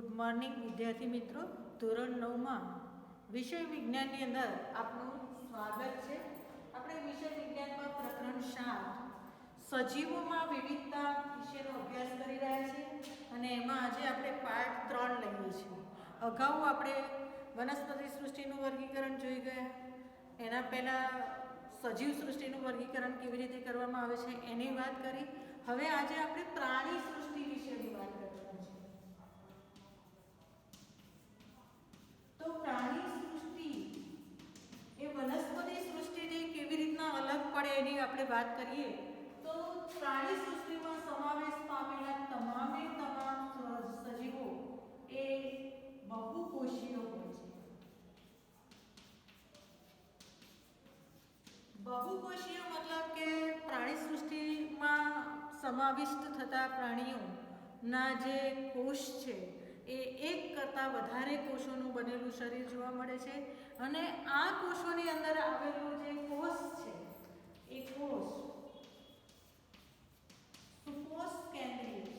Good morning વિદ્યાર્થી મિત્રો. ધોરણ 9માં વિષય વિજ્ઞાનની અંદર આપનું સ્વાગત છે. આપણે વિષય વિજ્ઞાનમાં પ્રકરણ 7 સજીવોમાં વિવિધતા વિશેનો અભ્યાસ કરી રહ્યા છીએ અને એમાં આજે આપણે પાર્ટ 3 લઈએ છીએ. અગાઉ આપણે વનસ્પતિ સૃષ્ટિનું વર્ગીકરણ જોઈ ગયા. એના પહેલાં સજીવ સૃષ્ટિનું વર્ગીકરણ કેવી રીતે કરવામાં આવે છે એની વાત કરી. હવે આજે આપણે પ્રાણી સૃષ્ટિ વિશેની વાત કરવાની છે. તો પ્રાણી સૃષ્ટિ એ વનસ્પતિ સૃષ્ટિથી કેવી રીતના અલગ પડે એની આપણે વાત કરીએ તો પ્રાણી સૃષ્ટિમાં સમાવેશ પામેલા તમામે તમામ સજીવો એ બહુકોષીય હોય છે. બહુકોષીય મતલબ કે પ્રાણી સૃષ્ટિમાં સમાવિષ્ટ થતા પ્રાણીઓના જે કોષ છે એ એક કરતાં વધારે કોષોનું બનેલું શરીર જોવા મળે છે અને આ કોષોની અંદર આવેલું જે કોષ છે એ કોષ સુકોષ કેન્દ્રીય છે.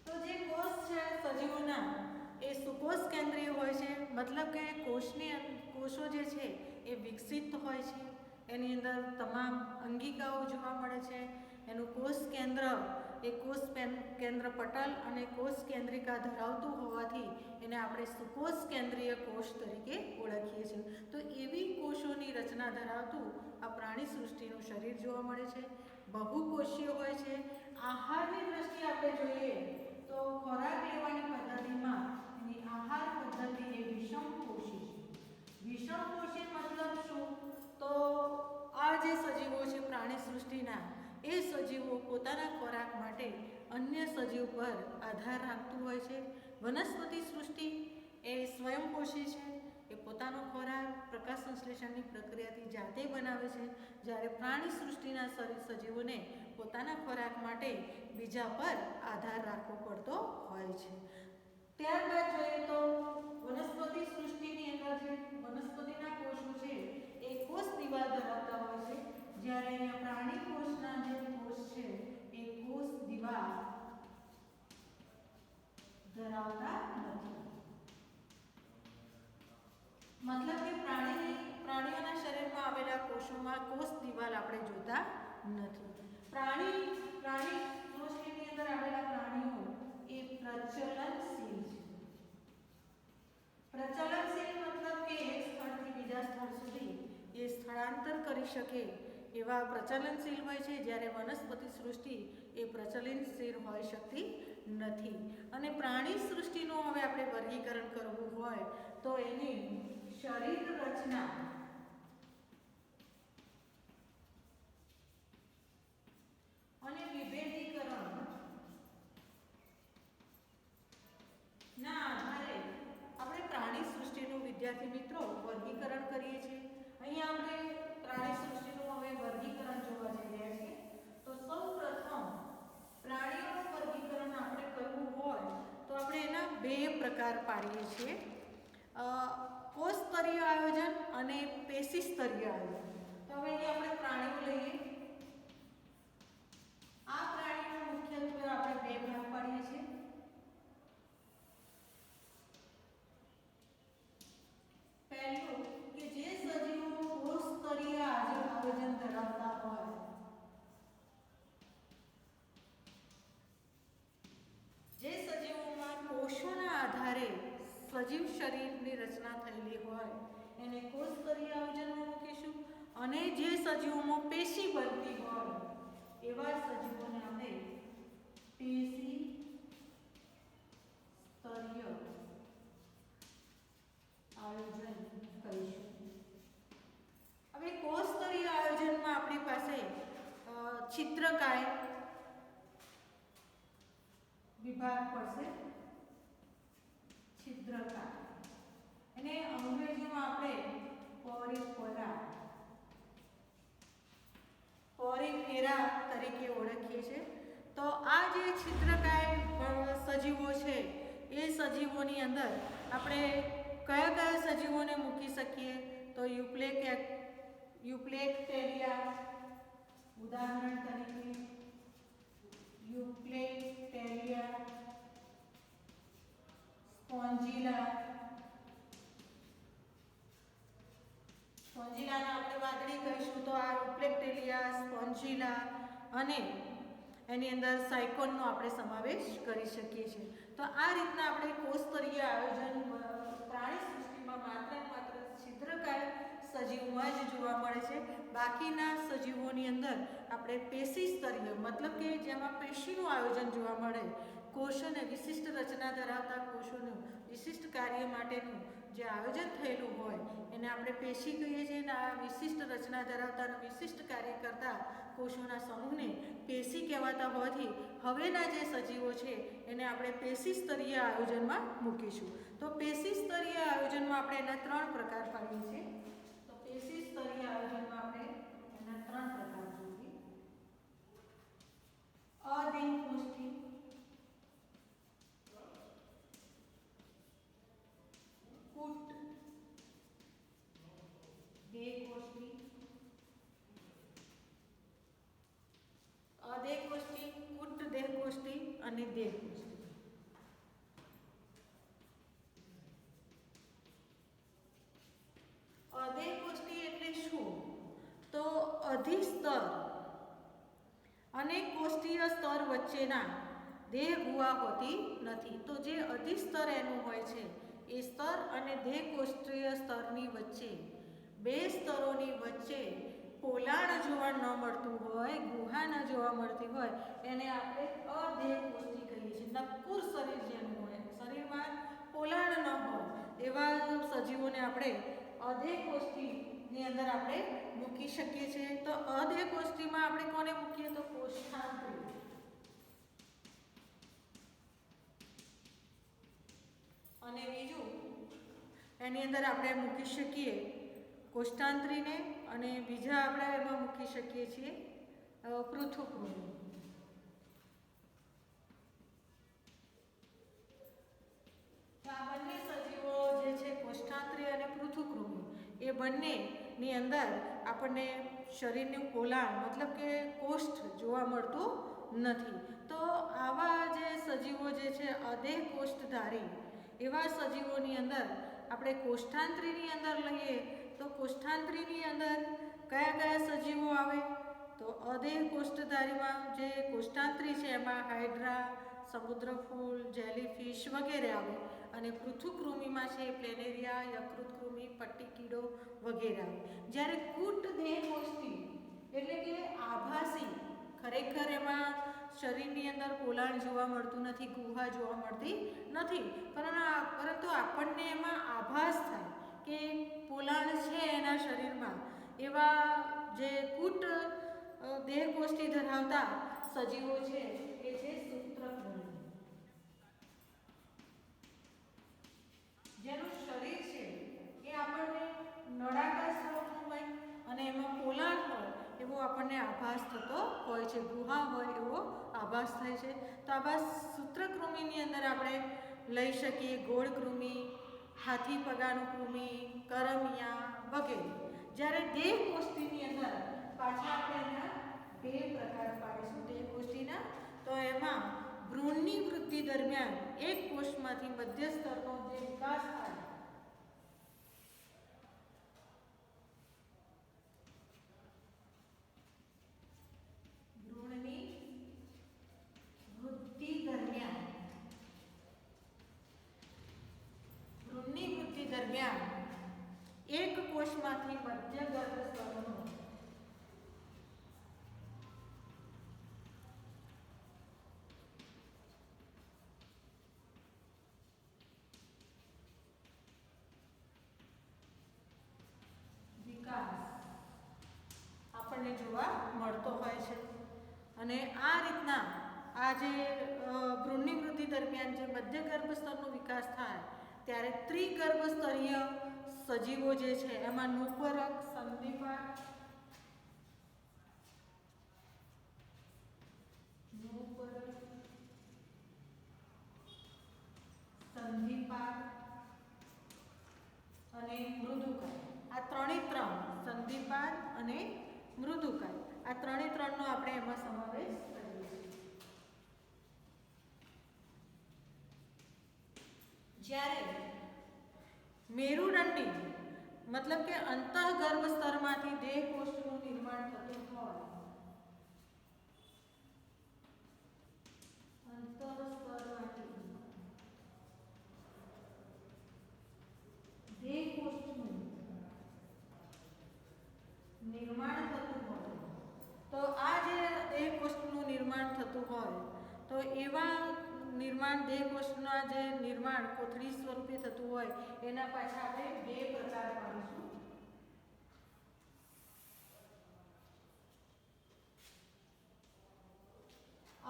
તો જે કોષ છે સજીવોના એ સુકોષ કેન્દ્રીય હોય છે. મતલબ કે કોષો જે છે એ વિકસિત હોય છે. એની અંદર તમામ અંગિકાઓ જોવા મળે છે. એનું કોષ કેન્દ્ર એ કોષ કેન્દ્ર પટલ અને કોષ કેન્દ્રિકા ધરાવતું હોવાથી એને આપણે સુકોષ કેન્દ્રીય કોષ તરીકે ઓળખીએ છીએ. તો એવી કોષોની રચના ધરાવતું આ પ્રાણી સૃષ્ટિનું શરીર જોવા મળે છે. બહુકોષીય હોય છે. આહારની દ્રષ્ટિએ આપણે જોઈએ તો ખોરાક લેવાની પદ્ધતિમાં એની આહાર પદ્ધતિ એ વિષમપોષી છે. વિષમપોષી મતલબ શું? તો આ જે સજીવો છે પ્રાણી સૃષ્ટિના એ સજીવો પોતાના ખોરાક માટે અન્ય સજીવ પર આધાર રાખતું હોય છે. વનસ્પતિ સૃષ્ટિ એ સ્વયંપોષી છે. એ પોતાનો ખોરાક પ્રકાશ સંશ્લેષણની પ્રક્રિયાથી જાતે બનાવે છે. જ્યારે પ્રાણી સૃષ્ટિના સજીવોને પોતાના ખોરાક માટે બીજા પર આધાર રાખવો પડતો હોય છે. ત્યારબાદ જોઈએ તો વનસ્પતિ સૃષ્ટિની અંદર જે વનસ્પતિના કોષો છે એ કોષ દિવાલ ધરાવતા હોય છે. જ્યારે અહીંયા પ્રાણી કોષના જે કોષ છે એ કોષ દિવાલ ધરાવતા નથી. મતલબ કે પ્રાણીઓના શરીરમાં આવેલા કોષોમાં કોષ દિવાલ આપણે જોતા નથી. પ્રાણી સૃષ્ટિની અંદર આવેલા પ્રાણીઓ એ પ્રચલનશીલ છે. પ્રચલનશીલ મતલબ કે એક સ્થળથી બીજા સ્થળ સુધી એ સ્થળાંતર કરી શકે એવા પ્રચલનશીલ હોય છે. જ્યારે વનસ્પતિ સૃષ્ટિ એ પ્રચલનશીલ હોઈ શકતી નથી. અને પ્રાણી સૃષ્ટિનું હવે આપણે વર્ગીકરણ કરવું હોય તો એની શરીર રચના અને વિભેદીકરણ ના આધારે આપણે પ્રાણી સૃષ્ટિનું વિદ્યાર્થી મિત્રો વર્ગીકરણ કરીએ છીએ. અહીંયા આપણે પ્રાણી સૃષ્ટિનું હવે વર્ગીકરણ જોવા જઈ રહ્યા છીએ. તો સૌપ્રથમ પ્રાણીઓનું વર્ગીકરણ આપણે કરવું હોય તો આપણે એના બે પ્રકાર પાડીએ છીએ. કોષ સ્તરીય આયોજન અને પેશી સ્તરીય આયોજન. તો હવે અહીંયા આપણે પ્રાણીઓ લઈએ. આ પ્રાણીનો મુખ્યત્વે આપણે બે ભાગ પાડીએ છીએ. પહેલું કે જે સજીવો કોષ સ્તરીય આયોજન ધરાવતા હોય જે સજીવોમાં કોષોના આધારે સજીવ શરીરની રચના થયેલી હોય એને કોષ સ્તરીય આયોજનમાં મૂકીશું. અને જે સજીવોમાં પેશી બનતી હોય એવા સજીવોને આપણે પેશી સ્તરીય આયોજન કહીશું. હવે કોષ સ્તરીય આયોજનમાં આપણી પાસે છિદ્રકાય વિભાગ પડશે. છિદ્રકાય એને અંગ્રેજીમાં આપણે પોરીફેરા તરીકે ઓળખીએ છીએ. તો આ જે છિદ્રકાય સજીવો છે એ સજીવોની અંદર આપણે કયા કયા સજીવોને મૂકી શકીએ? તો યુપ્લેક્ટેરિયા ઉદાહરણ તરીકે યુપ્લેક્ટેરિયા સ્પોન્જીલાને આપણે વાદળી કહીશું તો આ રૂપ્લેક્ટેલિયા, સ્પોન્જીલા અને એની અંદર સાયકોનનો આપણે સમાવેશ કરી શકીએ છીએ. તો આ રીતના આપણે કોષસ્તરીય આયોજન પ્રાણી સૃષ્ટિમાં માત્ર છિદ્રકાય સજીવોમાં જ જોવા મળે છે. બાકીના સજીવોની અંદર આપણે પેશી સ્તરીય મતલબ કે જેમાં પેશીનું આયોજન જોવા મળે, કોષોને વિશિષ્ટ રચના ધરાવતા કોષોનું વિશિષ્ટ કાર્ય માટેનું જે આયોજન થયેલું હોય એને આપણે પેશી કહીએ છીએ. અને આ વિશિષ્ટ રચના ધરાવતા અને વિશિષ્ટ કાર્ય કરતા કોષોના સમૂહને પેશી કહેવાતા હોવાથી હવેના જે સજીવો છે એને આપણે પેશી સ્તરીય આયોજનમાં મૂકીશું. તો પેશી સ્તરીય આયોજનમાં આપણે એના 3 પ્રકાર પાડીએ છીએ. તો પેશી સ્તરીય આયોજનમાં આપણે એના 3 પ્રકાર જોઈએ. અદેહકોષ્ઠી, કૂટ દેહકોષ્ઠી, અદેહકોષ્ઠી, કૂટ દેહકોષ્ઠી અને દેહકોષ્ઠી. અદેહકોષ્ઠી એટલે શું? તો અધિસ્તર અને કોષ્ઠીય સ્તર વચ્ચેના દેહ ગુહા હોતી નથી. તો જે અધિસ્તર એનું હોય છે એ સ્તર અને દેહ કોષ્ઠીય સ્તરની વચ્ચે 2 સ્તરોની વચ્ચે પોલાણ જોવા ન મળતું હોય, ગુહા ન જોવા મળતી હોય એને આપણે અદેહકોષ્ઠી કહીએ છીએ. નક્કુર શરીર જેનું હોય, શરીરમાં પોલાણ ન હોય એવા સજીવોને આપણે અદેહકોષ્ઠીની અંદર આપણે મૂકી શકીએ છીએ. તો અદેહકોષ્ઠીમાં આપણે કોને મૂકીએ? તો કોષ્ઠાંત્રી. અને બીજું એની અંદર આપણે મૂકી શકીએ કોષ્ઠાંત્રીને અને બીજા આપણે એમાં મૂકી શકીએ છીએ પૃથુકૃમિ. આ બંને સજીવો જે છે કોષ્ઠાંત્રી અને પૃથુકૃમિ એ બંનેની અંદર આપણને શરીરનું પોલાણ મતલબ કે કોષ્ઠ જોવા મળતું નથી. તો આવા જે સજીવો જે છે અદેહ કોષ્ઠધારી એવા સજીવોની અંદર આપણે કોષ્ઠાંત્રીની અંદર લઈએ તો કોષ્ઠાંત્રીની અંદર કયા કયા સજીવો આવે? તો અદેહ કોષ્ઠધારીમાં જે કોષ્ઠાંત્રી છે એમાં હાઇડ્રા, સમુદ્રફૂલ, જેલીફિશ વગેરે આવે. અને પૃથુકૃમિમાં છે પ્લેનેરિયા, યકૃતકૃમિ, પટ્ટીકીડો વગેરે આવે. જ્યારે કૂટ દેહકોષ્ઠી એટલે કે આભાસી, ખરેખર એમાં શરીરની અંદર પોલાણ જોવા મળતું નથી, ગુહા જોવા મળતી નથી, પરંતુ આપણને એમાં આભાસ થાય કે પોલાણ છે એના શરીરમાં. એવા જે કૂટ દેહકોષ્ઠી ધરાવતા સજીવો છે એ છે સૂત્રકૃમિ. જેનું શરીર છે એ આપણને નળાકાર સ્વરૂપનું હોય અને એમાં પોલાણ હોય એવો આપણને આભાસ થતો હોય છે, ગુહા હોય એવો આભાસ થાય છે. તો આવા સૂત્રકૃમિની અંદર આપણે લઈ શકીએ ગોળકૃમિ, હાથી પગાનું કૃમિ, કરમિયા વગેરે. જ્યારે દેહકોષ્ઠીની અંદર પાછા આપણે એના 2 પ્રકાર પાડીશું દેહકોષ્ઠીના. તો એમાં ભ્રૂણની વૃદ્ધિ દરમિયાન એક કોષમાંથી મધ્ય સ્તરનો જે વિકાસ થાય ભ્રૂણની વૃદ્ધિ દરમિયાન એક કોષમાંથી મધ્ય ગર્ભ સ્તરનો વિકાસ આપણને જોવા મળતો હોય છે. અને આ રીતના આ જે ભ્રૂણની વૃદ્ધિ દરમિયાન જે મધ્ય ગર્ભ સ્તરનો વિકાસ થાય ત્યારે ત્રિગર્ભસ્તરીય સજીવો જે છે એમાં નૂપરક, સંધિપાદ, અને મૃદુકાય. આ 3 સંધિપાદ અને મૃદુકાય આ 3નો આપણે એમાં સમાવેશ કરીએ છીએ. જ્યારે મેરુદંડી મતલબ કે અંતઃગર્ભ સ્તરમાંથી દેહ કોષનું નિર્માણ થતું હોય, અંતઃસ્તરમાંથી દેહ કોષનું નિર્માણ થતું હોય, તો આ જે દેહ કોષનું નિર્માણ થતું હોય તો એવા નિર્માણ દેહ કોષના જે નિર્માણ કોથળી સ્વરૂપે થતું હોય એના પાછા આપણે બે પ્રકાર પાડીશું.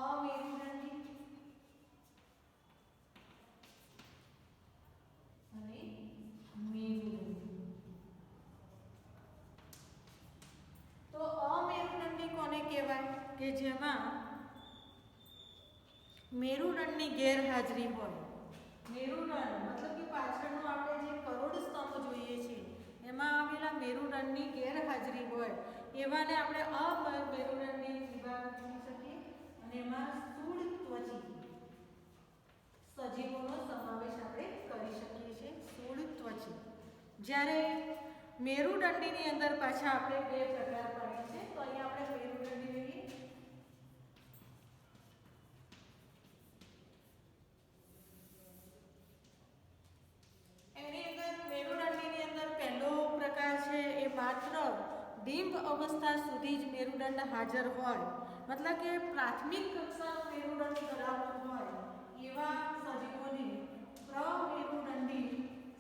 અમેરુદંડી અને મેરુદંડી. તો અમેરુદંડી કોને કહેવાય? કે જેમાં મેરુદંડની ગેરહાજરી હોય. મેરુદંડ મતલબ કે પાછળનો આપણે જે કરોડ સ્તંભ જોઈએ છે એમાં આવેલા મેરુદંડની ગેરહાજરી હોય એવાને આપણે અમેરુદંડી વિભાગ ગણી શકીએ. અને એમાં સ્થૂળ ત્વચી સજીવોનો સમાવેશ આપણે કરી શકીએ છીએ. સ્થૂળ ત્વચી. જ્યારે મેરુદંડીની અંદર પાછા આપણે બે પ્રકાર પાડીએ છીએ. તો અહીંયા આપણે મેરુદંડી લઈએ. એની અંદર મેરુદંડીની અંદર પહેલો પ્રકાર છે એ માત્ર ડિંબ અવસ્થા સુધી જ મેરુદંડ હાજર હોય, મતલબ કે પ્રાથમિક કક્ષાનું મેરુદંડ ધરાવતું હોય એવા સજીવોને પ્રમેરુદંડી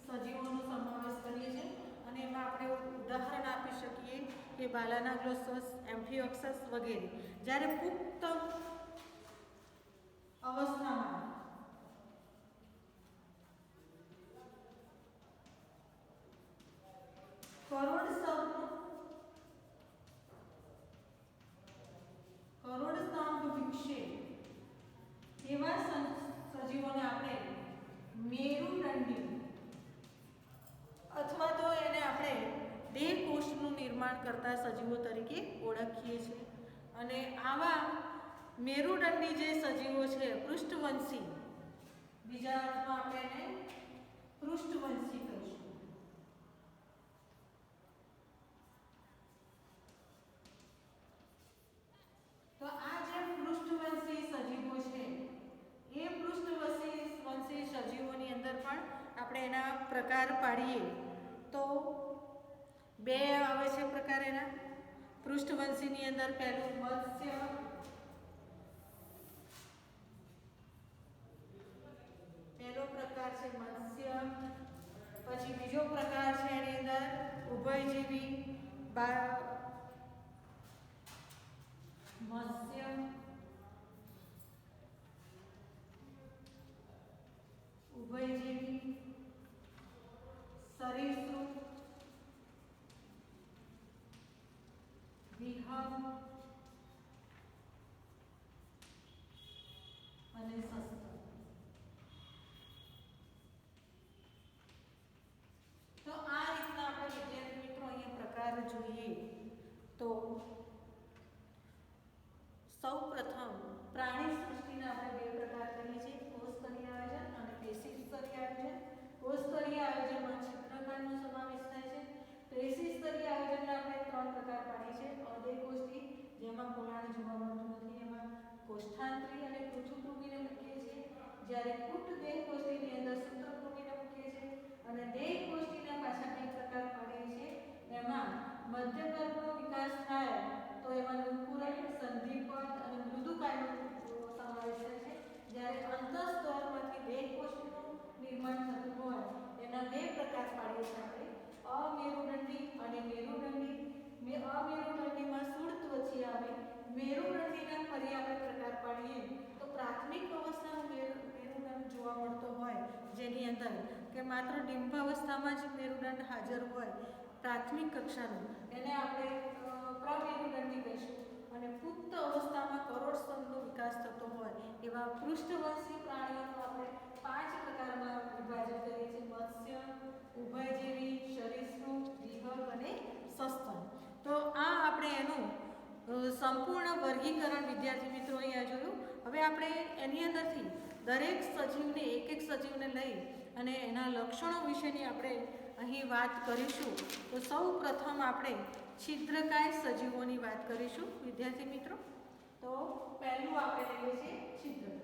સજીવોનો સમાવેશ કરીએ છીએ. અને એમાં આપણે ઉદાહરણ આપી શકીએ કે બાલાનાગ્લોસસ, એમ્ફિઓક્સસ વગેરે. જ્યારે પુખ્ત અવસ્થામાં કરોડ સ્તંભ વિકસે એવા સજીવોને આપણે મેરુદંડી અથવા તો એને આપણે દેહ કોષનું નિર્માણ કરતા સજીવો તરીકે ઓળખીએ છીએ. અને આવા મેરુદંડી જે સજીવો છે પૃષ્ઠવંશી, બીજા અર્થમાં આપણે એને પૃષ્ઠવંશી કહીશું. તો આ જે પૃષ્ઠવંશી સજીવો છે એ પૃષ્ઠવંશી સજીવોની અંદર પણ આપણે એના પ્રકાર પાડીએ તો બે આવે છે પ્રકાર એના. પૃષ્ઠવંશીની અંદર પહેલું મત્સ્ય, પહેલો પ્રકાર છે મત્સ્ય. પછી બીજો પ્રકાર છે એની અંદર ઉભયજીવી મત્સ્ય, ઉભયજીવી, સરીસૃપ, વિહંગ અને સસ્તન. તો આ રીતના આપણે વિદ્યાર્થી મિત્રો અહીંયા પ્રકાર જોઈએ તો સૌ પ્રથમ પ્રાણી સૃષ્ટિના આપણે બે પ્રકાર કરીએ છીએ, કોષસ્તરીય આયોજન અને પેશી સ્તરીય આયોજન. કોષસ્તરીય આયોજનમાં છિદ્રકાંડનો સમાવેશ થાય છે. પેશી સ્તરીય આયોજનના આપણે ત્રણ પ્રકાર પાડીએ છીએ. અદેહકોષ્ઠી જેમાં પોલાણ જોવા મળતું નથી એમાં કોષ્ઠાંતરી અને પૃથુકૃમિને મૂકીએ છીએ. જ્યારે કુટ દેહકોષ્ઠીની અંદર સૂત્રકૃમિને મૂકીએ છીએ. અને દેહકોષ્ઠીના પાછા બે પ્રકાર પાડીએ છીએ. એમાં મધ્યગર્ભનો વિકાસ થાય તો એમાં નુપુરણ, સંધિપદ અને મૃદુકાયનો સમાવેશ થાય છે. જ્યારે અંતઃસ્તરમાંથી દેહકોષ્ઠનું નિર્માણ થતું હોય એના બે પ્રકાર પાડીએ છીએ આપણે, અમેરુદંડી અને મેરુદંડી. અમેરુદંડીમાં સ્થૂળ ત્વચી આવે. મેરુદંડીના ફરી આપણે પ્રકાર પાડીએ તો પ્રાથમિક અવસ્થાનો મેરુદંડ જોવા મળતો હોય જેની અંદર કે માત્ર ડિંબાવસ્થામાં જ મેરુદંડ હાજર હોય પ્રાથમિક કક્ષાનું, એને આપણે પ્રમેરુદંડી કહીશું. અને પુખ્ત અવસ્થામાં કરોડ સ્તંભનો વિકાસ થતો હોય એવા પૃષ્ઠવંશી પ્રાણીઓનું આપણે 5 પ્રકારમાં વિભાજન કરીએ છીએ: મત્સ્ય, ઉભયજીવી, સરીસૃપ, વિહંગ અને સસ્તન. તો આ આપણે એનું સંપૂર્ણ વર્ગીકરણ વિદ્યાર્થી મિત્રો અહીંયા જોયું. હવે આપણે એની અંદરથી દરેક સજીવને એક એક સજીવને લઈ અને એના લક્ષણો વિશેની આપણે અહીં વાત કરીશું. તો સૌ પ્રથમ આપણે છિદ્રકાય સજીવોની વાત કરીશું વિદ્યાર્થી મિત્રો. તો પહેલું આપણે લઈએ છીએ છિદ્રકાય.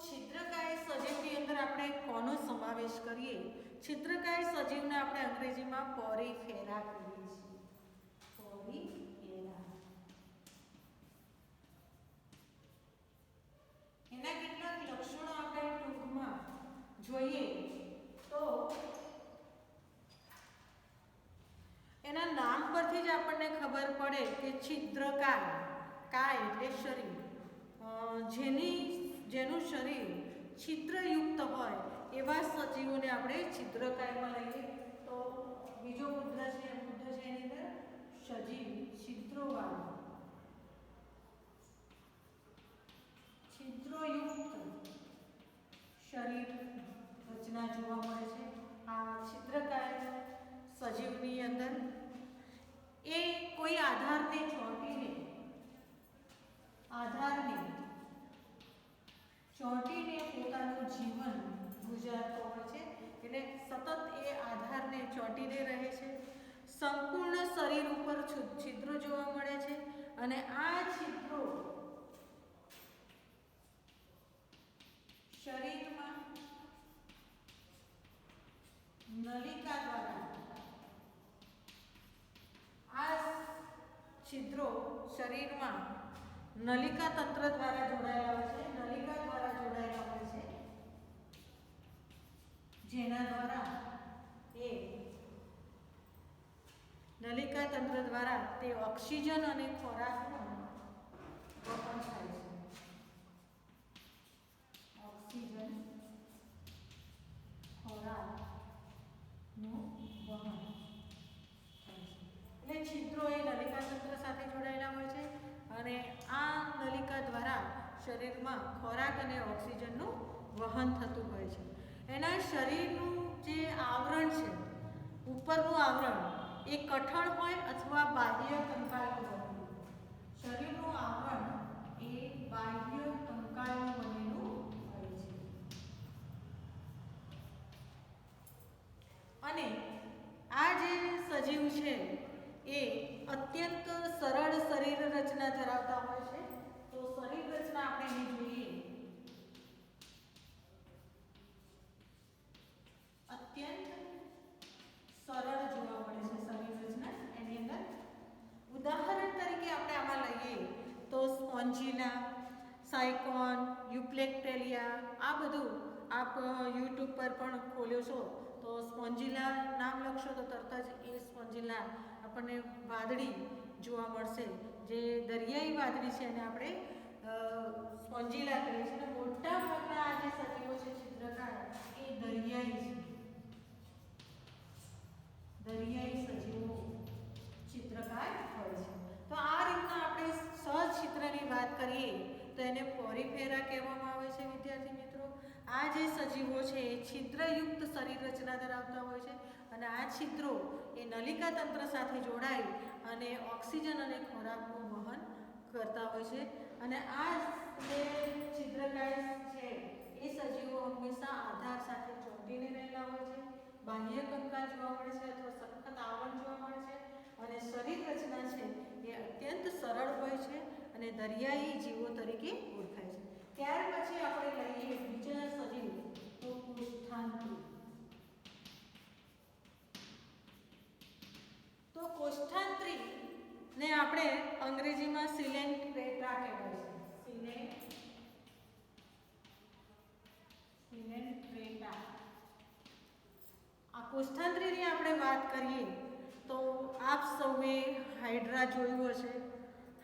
છિદ્રકાય સજીવની અંદર આપણે કોનો સમાવેશ કરીએ? છિદ્રકાય સજીવને આપણે અંગ્રેજીમાં પોરીફેરા કહીએ છીએ. પોરીફેરા. એના કેટલાક લક્ષણો આપણે ટૂંકમાં જોઈએ તો એના નામ પરથી જ આપણને ખબર પડે કે છિદ્રકાય, કાય એટલે શરીર, જેનું શરીર છિદ્રયુક્ત હોય એવા સજીવોને આપણે છિદ્રકાયમાં લઈએ. તો બીજો મુદ્દો છે એની અંદર સજીવ છિદ્રોવાળો, છિદ્રોયુક્ત શરીર રચના જોવા મળે છે આ છિદ્રકાય સજીવની અંદર. એ કોઈ આધારને ચોંટીને પોતાનું જીવન ગુજારતો હોય છે. એટલે સતત એ આધારને ચોંટીને રહે છે. સંપૂર્ણ શરીર ઉપર છિદ્રો જોવા મળે છે અને આ છિદ્રો શરીરમાં નલિકા દ્વારા, આ છિદ્રો શરીરમાં નલિકા તંત્ર દ્વારા જોડાયેલા હોય છે. નલિકા દ્વારા જોડાયેલા હોય છે જેના દ્વારા એ નલિકા તંત્ર દ્વારા તે ઓક્સિજન અને ખોરાકનું વહન થાય છે. ઓક્સિજન, ખોરાકનું વહન થાય છે. એટલે છિદ્રો એ નલિકા તંત્ર સાથે જોડાયેલા હોય છે અને આ નલિકા દ્વારા શરીરમાં ખોરાક અને ઓક્સિજનનું વહન થતું હોય છે. એના શરીરનું જે આવરણ છે, ઉપરનું આવરણ, એ કઠણ હોય અથવા બાહ્ય કંકાલનું બનેલું. શરીરનું આવરણ એ બાહ્ય કંકાલનું બનેલું હોય છે. અને આ જે સજીવ છે એ અત્યંત સરળ શરીર રચના ધરાવતા હોય છે. તો શરીર રચના આપણે અહીં જોઈએ, અત્યંત સરળ જોવા મળે છે શરીર રચના એની અંદર. ઉદાહરણ તરીકે આપણે આમાં લઈએ તો સ્પોન્જીલા, સાયકોન, યુપ્લેક્ટેલિયા, આ બધું આપ યુટ્યુબ પર પણ ખોલ્યો છો તો સ્પોન્જીલા નામ લખશો તો તરત જ એ સ્પોન્જીલા આપણને વાદળી જોવા મળશે, જે દરિયાઈ વાદળી છે એને આપણે સ્પોન્જીલા કહીએ છીએ. અને મોટા ભાગના આ જે સજીવો છે છિદ્રકાય એ દરિયાઈ છે. દરિયાઈ સજીવો છિદ્રકાય હોય છે. તો આ રીતના આપણે સછિદ્રની વાત કરીએ તો એને પોરીફેરા કહેવામાં આવે છે વિદ્યાર્થી મિત્રો. આ જે સજીવો છે એ છિદ્રયુક્ત શરીર રચના ધરાવતા હોય છે અને આ છિદ્રો એ નલિકા તંત્ર સાથે જોડાઈ અને ઓક્સિજન અને ખોરાકનું વહન કરતા હોય છે. અને આ જે છિદ્રકાય છે એ સજીવો હંમેશા આધાર સાથે ચોંટીને રહેલા હોય છે. બાહ્ય કંકાલ જોવા મળે છે અથવા સખત આવરણ જોવા મળે છે અને શરીર રચના છે એ અત્યંત સરળ હોય છે અને દરિયાઈ જીવો તરીકે ઓળખાય છે. ત્યાર પછી આપણે લઈએ બીજા સજીવ તો કોષ્ઠાંત્રી. તો કોષ્ઠાંત્રી ને આપણે અંગ્રેજીમાં સિલેન્ટ્રેટા કહેવાય છે. સિલેન્ટ્રેટા. આ કોષ્ઠાંત્રીની આપણે વાત કરીએ તો આપ સૌએ હાઇડ્રા જોયું હશે.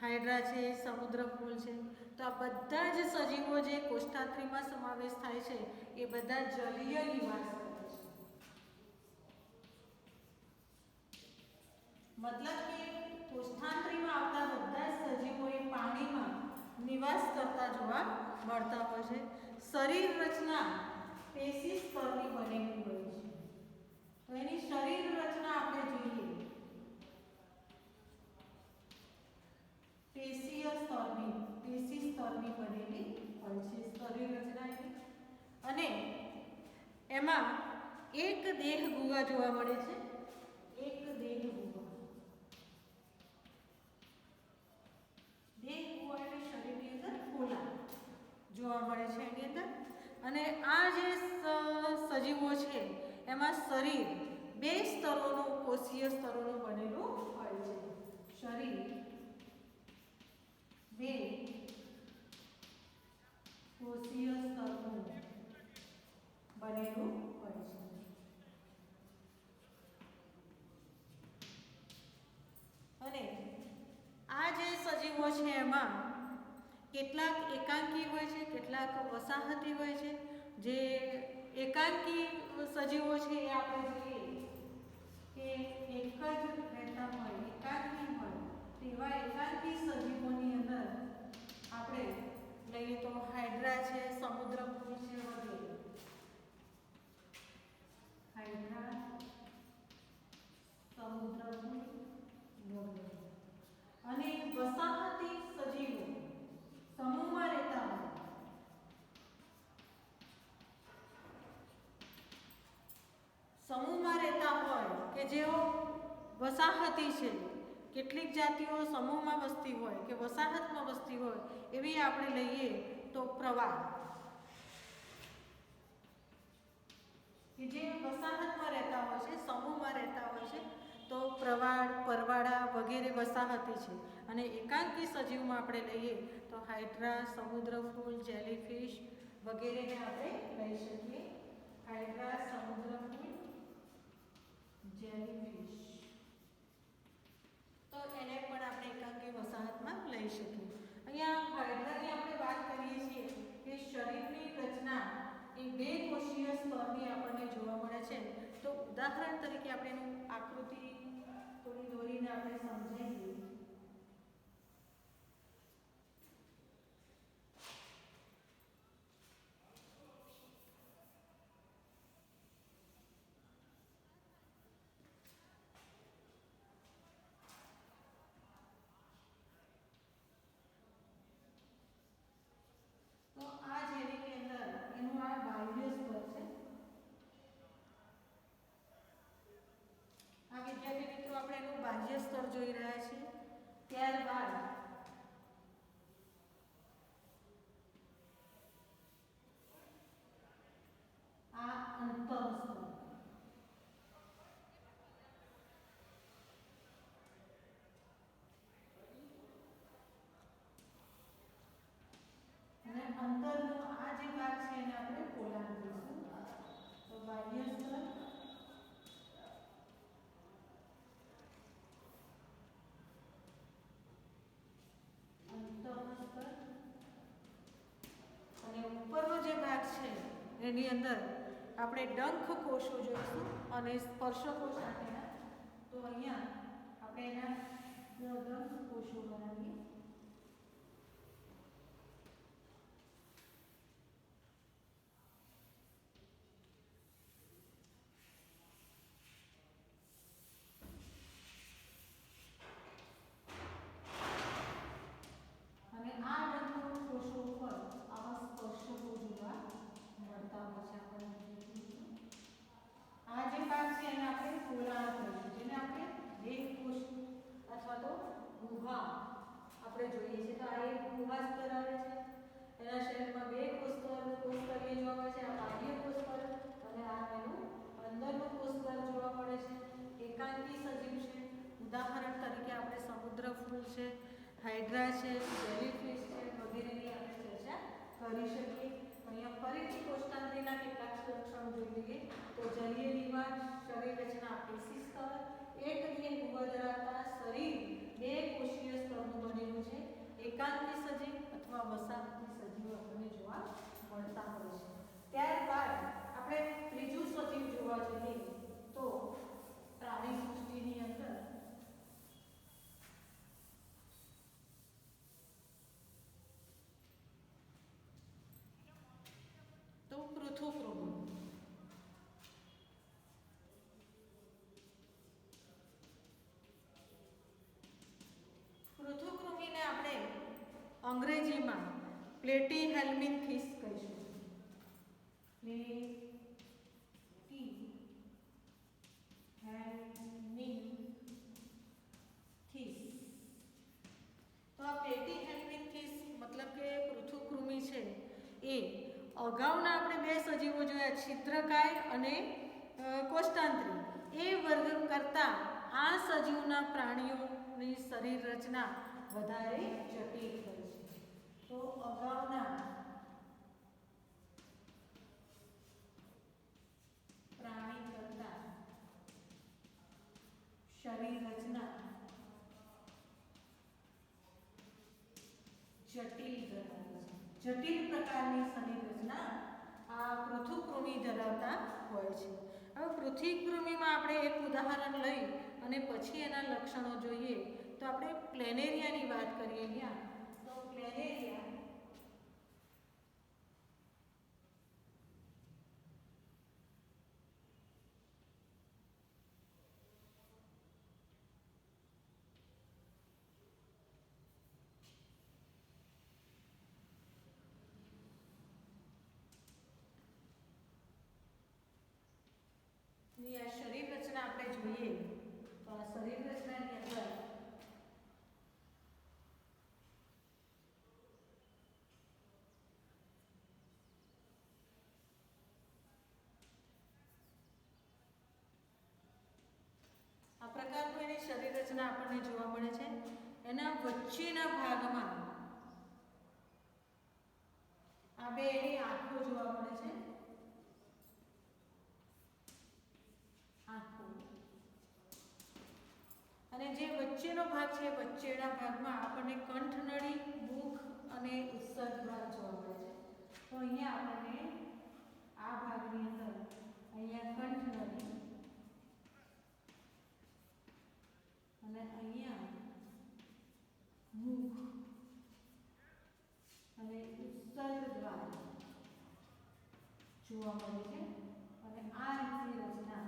હાઇડ્રા છે, સમુદ્રફૂલ છે. તો આ બધા જ સજીવો જે કોષ્ઠાત્રીમાં સમાવેશ થાય છે એ બધા જલીય નિવાસ કરે છે. મતલબ કે કોષ્ઠાંતરીમાં આવતા બધા જ સજીવો એ પાણીમાં નિવાસ કરતા જોવા મળતા હોય છે. શરીર રચના પેશી સ્તરની બનેલી હોય છે. તો એની શરીર રચના આપણે જોઈએ પેશી સ્તરની બનેલી હોય છે શરીર રચના એની. અને એમાં એક દેહ ગુહા જોવા મળે છે. એક દેહ ગુહા એટલે શરીરની અંદર ખોલા જોવા મળે છે એની અંદર. અને આ જે સજીવો છે એમાં શરીર બે સ્તરોનું કોષીય સ્તરોનું બનેલું હોય છે. શરીર બે કોષીય સ્તરનું બનેલું હોય છે. અને આ જે સજીવો છે એમાં કેટલાક એકાંકી હોય છે, કેટલાક વસાહતી હોય છે. જે એકાંકી સજીવો છે એ આપણે જોઈએ કે એક જ રહેતા હોય, એકાંકી હોય તેવા એકાંકી સજીવોની અંદર આપણે લઈએ તો હાઇડ્રા છે, સમુદ્રફૂલ છે વગેરે. હાઇડ્રા, સમુદ્રફૂલ વગેરે. અને વસાહતી સજીવો સમૂહમાં રહેતા હોય, કે જેઓ વસાહતી છે, કેટલીક જાતિઓ સમૂહમાં વસતી હોય કે વસાહતમાં વસતી હોય એવી આપણે લઈએ તો પ્રવાળ, કે જે વસાહતમાં રહેતા હોય છે, સમૂહમાં રહેતા હોય છે. તો પ્રવાળ, પરવાળા વગેરે વસાહતી છે. અને એકાંકી સજીવમાં આપણે લઈએ તો હાઇડ્રા, સમુદ્રફૂલ, જેલીફિશ વગેરેને આપણે લઈ શકીએ. હાઇડ્રા, સમુદ્રફૂલ, જેલીફિશ, તો એને પણ આપણે એકાંકી વસાહતમાં લઈ શકીએ. અહીંયા હાઇડ્રાની આપણે વાત કરીએ છીએ કે શરીરની રચના એ બે કોષીય સ્તરની આપણને જોવા મળે છે. તો ઉદાહરણ તરીકે આપણે એનું આકૃતિ થોડી દોરીને આપણે સમજાવીએ. તો આ જેની અંદર એનું આ બાહ્ય સ્તર છે. આ વિદ્યાર્થી મિત્રો આપણે એનું બાહ્ય સ્તર જોઈ રહ્યા છીએ. ત્યારબાદ આ અંતર સ્તર, અને અંતરનો આ જે ભાગ છે એને આપણે પોલાણ કહીશું. તો બાહ્ય સ્તર, અંતર સ્તર, અને ઉપરનો જે ભાગ છે એની અંદર આપણે ડંખ કોષો જોઈશું અને સ્પર્શકો સાથેના. તો અહીંયા આપણે એના ડંખ કોષો બનાવીએ. અને આ ડંખ કોષો ઉપર આવા સ્પર્શકો જોવા મળતા હોય છે આપણને. આ જે ભાગ છે એને આપણે પોલાણ કહીશું, જેને આપણે દેહ કોષ અથવા તો ગુહા આપણે જોઈએ છીએ. તો આ એક ગુહા સ્તર આવે છે. એના શરીરમાં બે કોષસ્તરીય જોવા મળે છે. આ બાહ્ય કોષસ્તર અને આ એનું અંદરનું કોષસ્તર જોવા મળે છે. એકાંકી સજીવ છે. ઉદાહરણ તરીકે આપણે સમુદ્રફૂલ છે, હાઇડ્રા છે, જેલીફિશ છે વગેરેની આપણે ચર્ચા કરી શકીએ. અહીંયા ફરીથી કોષ્ઠાંત્રીના કેટલાક લક્ષણો જોઈ લઈએ. તો જલીય નિવાસ, શરીર રચના પેશી સ્તર, એક દેહ ગુહા ધરાવતા શરીર બે કોષીય સ્તરનું બનેલું છે. પ્લેનમાં પ્લેટીહેલ્મિન્થીસ કહીશું. પ્લેટીહેલ્મિન્થીસ. તો આ પ્લેટીહેલ્મિન્થીસ મતલબ કે પૃથુકૃમિ છે એ અગાઉના આપણે બે સજીવો જોયા, છિદ્રકાય અને કોષ્ટાંત્રી. એ વર્ગ કરતાં આ સજીવના પ્રાણીઓની શરીર રચના વધારે જટિલ હોય છે. તો અગાઉના પ્રાણી કરતાં શરીર રચના જટિલ ધરાવે છે. જટિલ પ્રકારની શરીર રચના આ પૃથુકૃમિ ધરાવતા હોય છે. હવે પૃથુકૃમિમાં આપણે એક ઉદાહરણ લઈ અને પછી એના લક્ષણો જોઈએ. તો આપણે પ્લેનેરિયાની વાત કરીએ અહીંયા. તો પ્લેનેરિયા ની આ શરીર રચના આપણે જોઈએ તો આ શરીર રચનાની અંદર આ પ્રકારનું એની શરીર રચના આપણને જોવા મળે છે. એના વચ્ચેના ભાગમાં આ બે એની આંખો જોવા મળે છે. અને જે વચ્ચેનો ભાગ છે વચ્ચેના ભાગમાં આપણને કંઠનળી, મુખ અને ઉત્સર્ગ ભાગ જોવા મળે છે. તો અહીંયા આપણને આ ભાગની અંદર અહીંયા કંઠનળી અને અહીંયા મુખ અને ઉત્સર્ગ દ્વાર જોવા મળે છે. અને આ રીતની રચના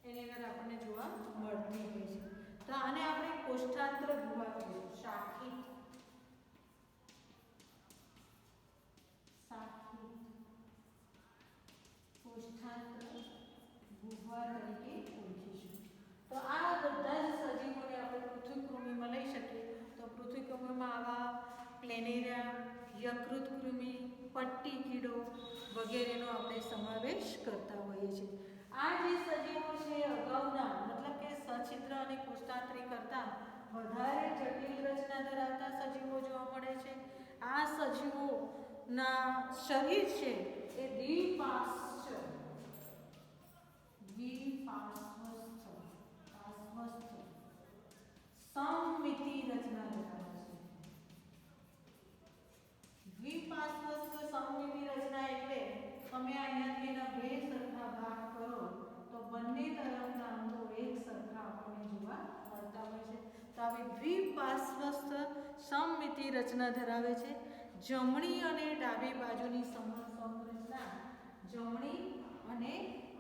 એની અંદર આપણને જોવા મળતી હોય છે. તો આને આપણે કોષ્ઠાંત્ર ગુહા કહીશું. શાખિત કોષ્ઠાંત્ર ગુહા તરીકે ઓળખીશું. તો આ બધા જ સજીવોને આપણે પૃથુકૃમિમાં લઈ શકીએ. તો પૃથુકૃમિમાં આવા પ્લેનેરિયા, યકૃત કૃમિ, પટ્ટી કીડો વગેરેનો આપણે સમાવેશ કરતા હોઈએ છીએ. આ જે સજીવો છે અગાઉના મતલબ કે સછિદ્ર અને કોષ્ઠાંત્રી કરતાં વધારે જટિલ રચના ધરાવતા સજીવો જોવા મળે છે. આ સજીવોના શરીર છે એ દ્વિપાર્શ્વ સમમિતિ રચના ધરાવે છે. દ્વિપાર્શ્વ સમમિતિ રચના એટલે તમે અહીંયાથી એના બે સરખા ભાગ કરો તો બંને તરફના અંગો એક સરખા આપણને જોવા મળતા હોય છે. તો આવી દ્વિપાર્શ્વસ્થ સમમિતિ રચના ધરાવે છે. જમણી અને ડાબી બાજુની સંરચના જમણી અને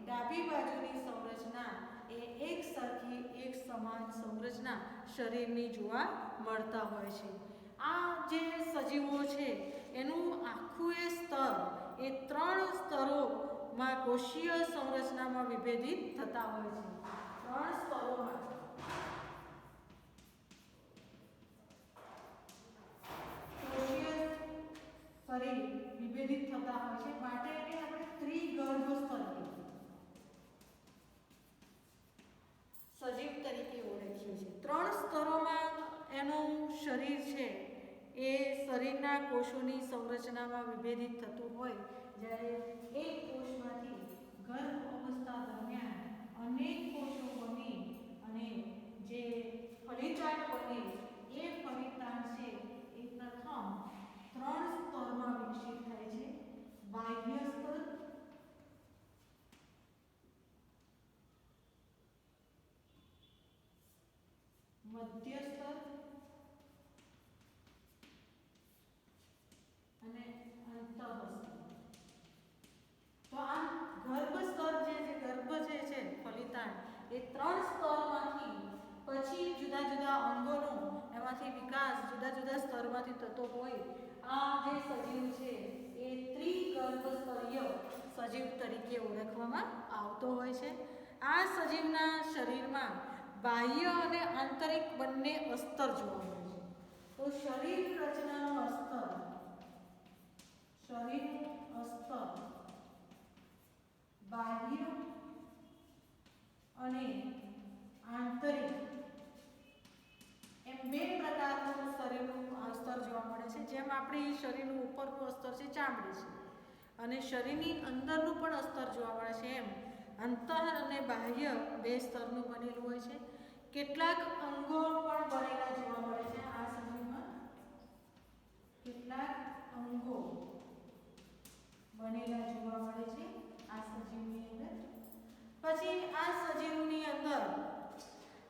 ડાબી બાજુની સંરચના એ એક સરખી એક સમાન સંરચના શરીરની જોવા મળતા હોય છે. આ જે સજીવો છે એનું આખું એ સ્તર એ 3 સ્તરોમાં કોષીય સંરચનામાં વિભેદિત થતા હોય છે. 3 સ્તરોમાં કોષીય શરીર વિભેદિત થતા હોય છે. માટે એને આપણે ત્રિગર્ભ સજીવ તરીકે ઓળખીએ છીએ. 3 સ્તરોમાં એનું શરીર છે એ શરીરના કોષોની સંરચનામાં વિભેદિત થતું હોય. જ્યારે એક કોષમાંથી ગર્ભ અવસ્થા દરમિયાન અનેક કોષો બની અને જે ફલિતાંડ બને એ ફલિતાંડ છે એ પ્રથમ 3 સ્તરમાં વિકસિત થાય છે. બાહ્ય સ્તર, મધ્ય સ્તર અને અંતઃ સ્તર. સ્તરમાંથી થતો હોય આ જે સજીવ છે એ ત્રિગર્ભસ્તરીય સજીવ તરીકે ઓળખવામાં આવતો હોય છે. આ સજીવના શરીરમાં બાહ્ય અને આંતરિક બંને અસ્તર જોવા મળે છે. તો શરીર રચનાનો અસ્તર, શરીરનું અસ્તર બાહ્ય અને આંતરિક એમ બે પ્રકારનું શરીરનું અસ્તર જોવા મળે છે. જેમ આપણે શરીરનું ઉપરનું અસ્તર છે ચામડી છે અને શરીરની અંદરનું પણ અસ્તર જોવા મળે છે, એમ અંતર અને બાહ્ય બે સ્તરનું બનેલું હોય છે. કેટલાક અંગો પણ બનેલા જોવા મળે છે આ સજીવમાં, કેટલાક અંગો બનેલા જોવા મળે છે આ સજીવની અંદર. પછી આ સજીવની અંદર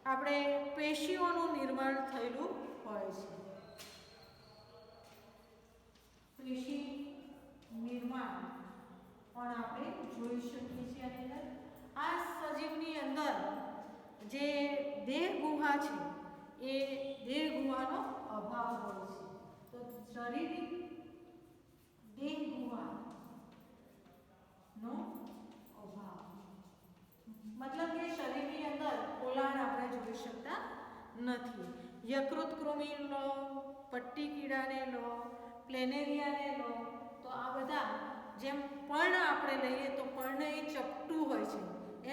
આપણે પેશીઓનું નિર્માણ થયેલું હોય છે. પેશી નિર્માણ પણ આપણે જોઈ શકીએ છીએ આની અંદર. આ સજીવની અંદર જે દેહ ગુહા છે એ દેહ ગુહાનો અભાવ હોય છે. તો શરીરની દેહ ગુહાનો અભાવ મતલબ કે શરીરની અંદર પોલાણ આપણે જોઈ શકતા નથી. યકૃત કૃમિ લો, પટ્ટી કીડાને લો, પ્લેનેરિયાને લો, તો આ બધા જેમ પર્ણ આપણે લઈએ તો પર્ણ એ ચપટું હોય છે,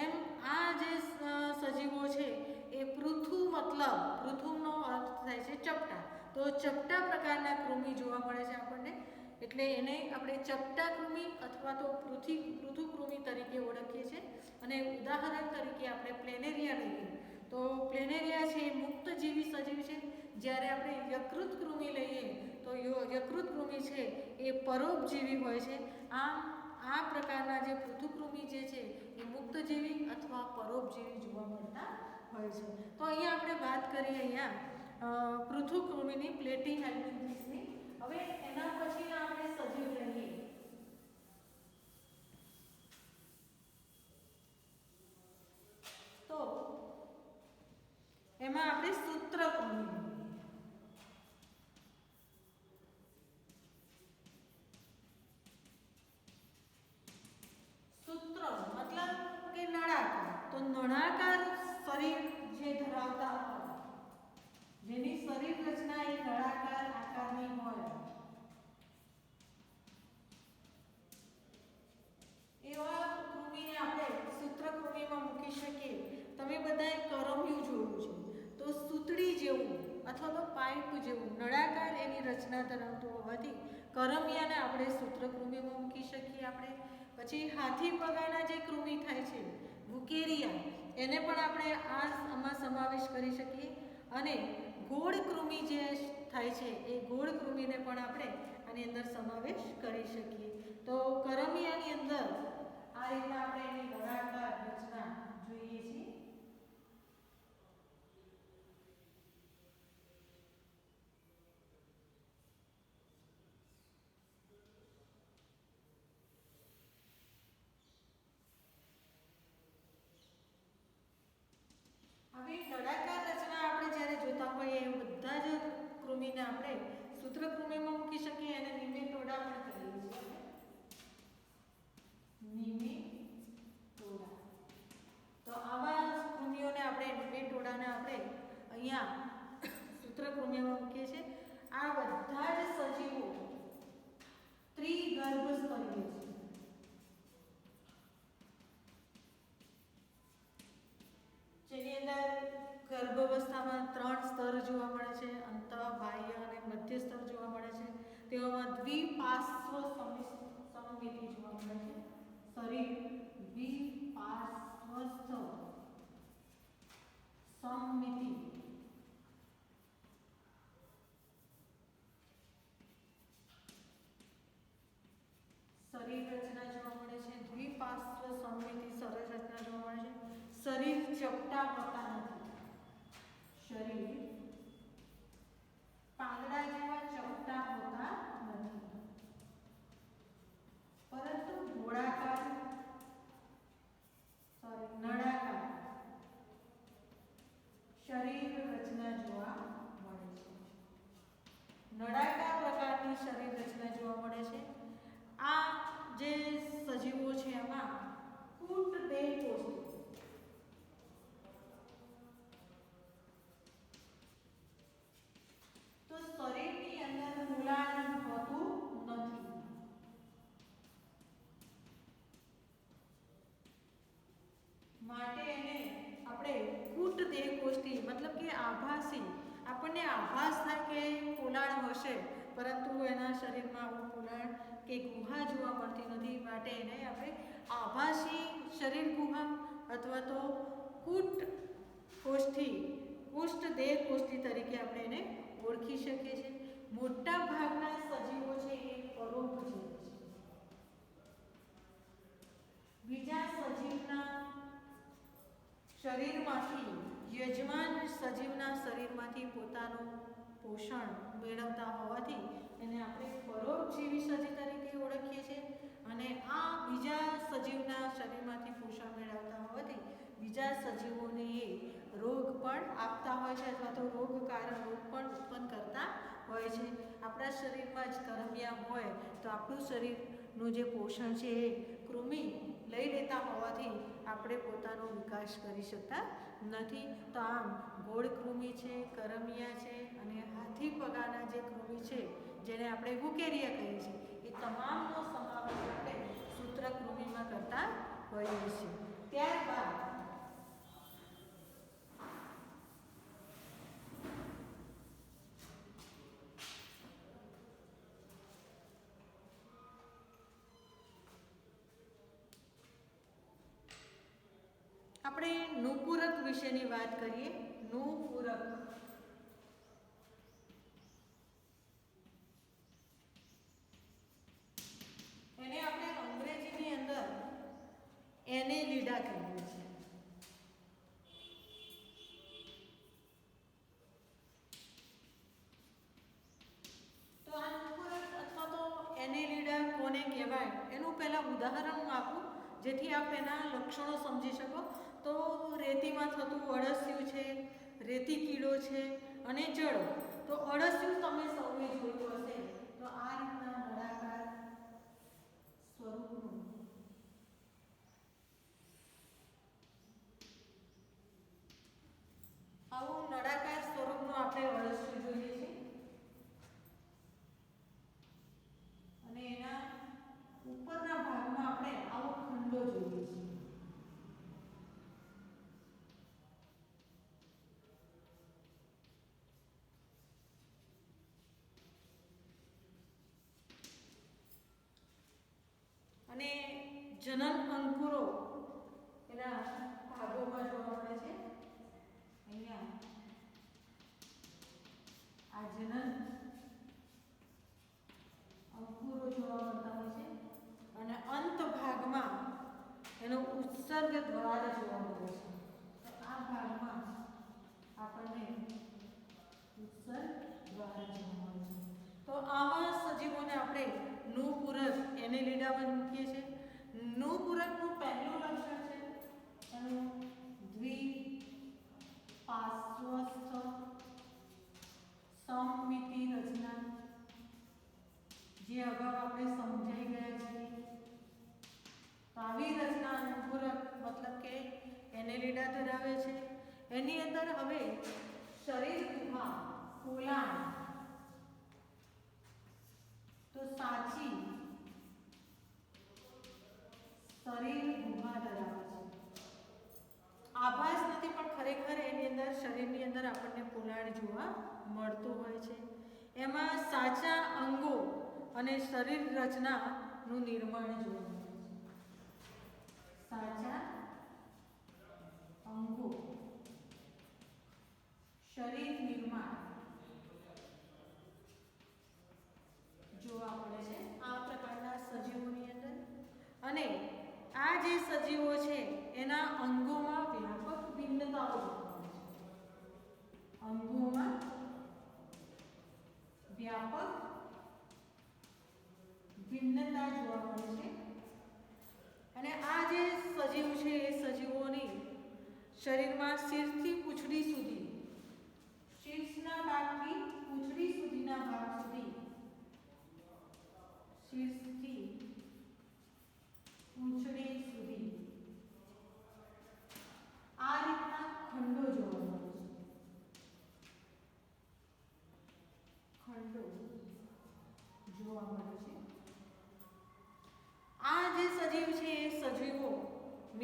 એમ આ જે સજીવો છે એ પૃથુ મતલબ પૃથુનો અર્થ થાય છે ચપટા. તો ચપટા પ્રકારના કૃમિ જોવા મળે છે આપણને, એટલે એને આપણે ચપટા કૃમિ અથવા તો પૃથુ કૃમિ તરીકે ઓળખીએ છીએ. અને ઉદાહરણ તરીકે આપણે પ્લેનેરિયા લઈએ તો પ્લેનેરિયા છે એ મુક્તજીવી સજીવ છે, જ્યારે આપણે યકૃત કૃમિ લઈએ તો યકૃત કૃમિ છે એ પરોપજીવી હોય છે. આમ આ પ્રકારના જે પૃથુકૃમિ જે છે એ મુક્તજીવી અથવા પરોપજીવી જોવા મળતા હોય છે. તો અહીંયા આપણે વાત કરીએ અહીંયા પૃથુકૃમિની, પ્લેટી હેલ્મિન્થેસની. હવે એના પછીના આપણે સજીવ લઈએ તો એમાં આપણે સૂત્રકૃમિ લઈએ. સૂત્ર મતલબ કે નળાકાર. તો નળાકાર શરીર જે ધરાવતા હોય, જેની શરીર રચના એ નળાકાર આકારની હોય, એવા કૃમિને આપણે સૂત્રકૃમિમાં મૂકી શકીએ. તમે બધાએ કરમિયું જોયું છે, તો સૂતડી જેવું અથવા તો પાઇપ જેવું નળાકાર એની રચના ધરાવતું હોવાથી કરમિયાને આપણે સૂત્રકૃમિમાં મૂકી શકીએ આપણે. પછી હાથી પગાના જે કૃમિ થાય છે વુકેરિયા, એને પણ આપણે આમાં સમાવેશ કરી શકીએ. અને ગોળ કૃમિ જે થાય છે એ ગોળ કૃમિને પણ આપણે આની અંદર સમાવેશ કરી શકીએ. તો કરમિયાની અંદર આ રીતના આપણે એની નળાકાર રચના જોઈએ છીએ. હવે નળાકાર રચના આપણે જ્યારે જોતા હોઈએ એ બધા જ કૃમિને આપણે સૂત્રકૃમિમાં મૂકી શકીએ અને નિમેટોડા પણ કહીએ છીએ. નિમેટોડા. તો આવા કૃમિઓને આપણે નિમેટોડાને આપણે અહીંયા સૂત્રકૃમિમાં મૂકીએ છીએ. આ બધા જ સજીવો ત્રિગર્ભસ્તરીય છે. જેની અંદર ગર્ભાવસ્થામાં 3 સ્તર જોવા મળે છે, અંત, બાહ્ય અને મધ્ય સ્તર જોવા મળે છે. તેઓમાં દ્વિપાર્શ્વ સમમિતિ જોવા મળે છે. શરીર દ્વિપાર્શ્વસ્થ સમમિતિ શરીર રચના જોવા મળે છે. દ્વિપાર્શ્વ સમમિતિ શરીર રચના જોવા મળે છે. શરીર ચપટા હોતા નથી. શરીર પાંદડા જેવા ચપટા હોતા નથી, પરંતુ ગોળાકાર નળાકાર શરીર રચના જોવા મળે છે. નળાકાર માટે એને આપણે કૂટ દેહ કોષ્ટી મતલબ કે આભાસી, આપણને આભાસ થાય કે પોલાણ હશે પરંતુ એના શરીરમાં આવું પોલાણ કે ગુહા જોવા મળતી નથી, માટે એને આપણે આભાસી શરીર ગુહા અથવા તો કૂટ કોષ્ઠી કુષ્ઠ દેહ કોષ્ઠી તરીકે આપણે એને ઓળખી શકીએ છીએ. મોટા ભાગના સજીવો છે એ પરોપજીવી છે. બીજા સજીવના શરીરમાંથી, યજમાન સજીવના શરીરમાંથી પોતાનું પોષણ મેળવતા હોવાથી એને આપણે પરોપજીવી સજીવ તરીકે ઓળખીએ છીએ. અને આ બીજા સજીવના શરીરમાંથી પોષણ મેળવતા હોવાથી બીજા સજીવોને એ રોગ પણ આપતા હોય છે અથવા તો રોગકારક રોગ પણ ઉત્પન્ન કરતા હોય છે. આપણા શરીરમાં જ કરમિયા હોય તો આપણું શરીરનું જે પોષણ છે એ કૃમિ લઈ લેતા હોવાથી આપણે પોતાનો વિકાસ કરી શકતા નથી. તો આમ ગોળ કૃમિ છે, કરમિયા છે અને હાથી પગાના જે કૃમિ છે જેને આપણે વુકેરિયા કહીએ છીએ એ તમામનો સમાવેશ આપણે સૂત્રકૃમિમાં કરતા હોઈએ છીએ. ત્યારબાદ આપણે નુપૂરક વિશેની વાત કરીએ. નુપૂરક એને આપણે અંગ્રેજીની અંદર એનેલિડા કહીએ છીએ. તો આ નુપૂરક અથવા તો એનેલિડા કોને કહેવાય એનું પહેલાં ઉદાહરણ હું આપું જેથી આપ એના લક્ષણો સમજી શકો. તો રેતીમાં થતું અળસિયું છે, રેતી કીડો છે અને જળ. તો અળસિયું તમે સૌએ જોયું હશે તો આ રીતના નળાકાર સ્વરૂપનું આવું નળાકાર સ્વરૂપનું આપણે અળસિયું જોઈએ છીએ અને એના ઉપરના ભાગમાં આપણે આવો ખંડો જોઈએ છીએ. અને જનન અંકુરો એના ભાગોમાં જોવા મળે છે. અહીંયા આ જનન અંકુરો જોવા મળતા હોય છે અને અંત ભાગમાં એનો ઉત્સર્ગ દ્વાર જોવા મળે છે. તો આ ભાગમાં આપણને ઉત્સર્ગ દ્વાર જોવા મળે છે. તો આવા સજીવોને આપણે નુપૂરક એનેલિડામાં મૂકીએ છીએ. નુપૂરકનું પહેલું લક્ષણ છે એનું દ્વિપાર્શ્વસ્થ સમમિતિ રચના, જે અગાઉ આપણે સમજાઈ ગયા છીએ. તો આવી રચના નુપૂરક મતલબ કે એનેલિડા ધરાવે છે. એની અંદર હવે શરીર ગુહા પોલાણ તો સાચી શરીર ગુહા ધરાવે છે. આભાસ નથી પણ ખરેખર એની અંદર શરીરની અંદર આપણને પોલાણ જોવા મળતું હોય છે. એમાં સાચા અંગો અને શરીર રચનાનું નિર્માણ જોવા મળે છે. સાચા અંગો શરીર નિર્માણ જોવા મળે છે આ પ્રકારના સજીવોની અંદર. અને આ જે સજીવો છે એના અંગોમાં વ્યાપક ભિન્નતાઓ જોવા મળે છે. અંગોમાં વ્યાપક ભિન્નતા જોવા મળે છે. અને આ જે સજીવ છે એ સજીવોની શરીરમાં શીર્ષથી પૂંછડી સુધી, શીર્ષના ભાગથી પૂંછડી સુધીના ભાગ સુધી, શીર્ષથી પૂંછડી સુધી આ રીતના ખંડો જોવા મળે છે. ખંડો જોવા મળે છે. આ જે સજીવ છે એ સજીવો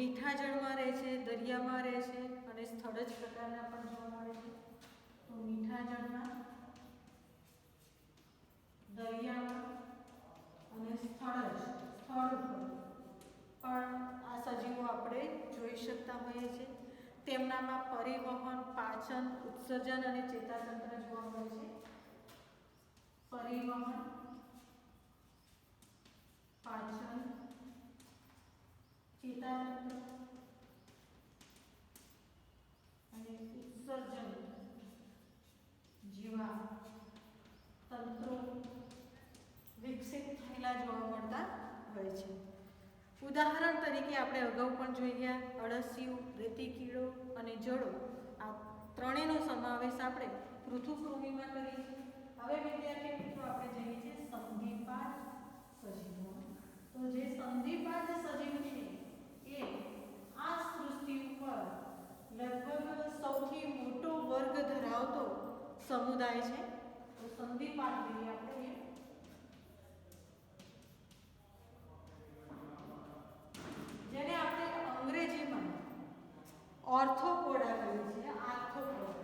મીઠા જળમાં રહે છે, દરિયામાં રહે છે અને સ્થળજ પ્રકારના પણ જોવા મળે છે. તો મીઠા જળમાં, દરિયામાં અને સ્થળ ઉપર પણ આ સજીવો આપણે જોઈ શકતા હોઈએ છીએ. તેમનામાં પરિવહન, પાચન, ઉત્સર્જન અને ચેતાતંત્ર જોવા મળે છે. પરિવહન, પાચન, ચેતાતંત્ર અને ઉત્સર્જન જેવા તંત્રો વિકસિત થયેલા જોવા મળતા હોય છે. ઉદાહરણ તરીકે આપણે અગાઉ પણ જોઈ ગયા અળસિયું, રેતી કીડો અને જળો, આ ત્રણેયનો સમાવેશ આપણે પૃથુકૃમિમાં કરીએ છીએ. હવે વિદ્યાર્થી મિત્રો આપણે જઈએ છીએ સંધિપાદ સજીવો. તો જે સંધિપાદ સજીવ છે એ આ સૃષ્ટિ ઉપર લગભગ સૌથી મોટો વર્ગ ધરાવતો સમુદાય છે. તો સંધિપાદ લઈએ આપણે, જેને આપણે અંગ્રેજીમાં ઓર્થોપોડા કહીએ છીએ. આર્થોપોડા.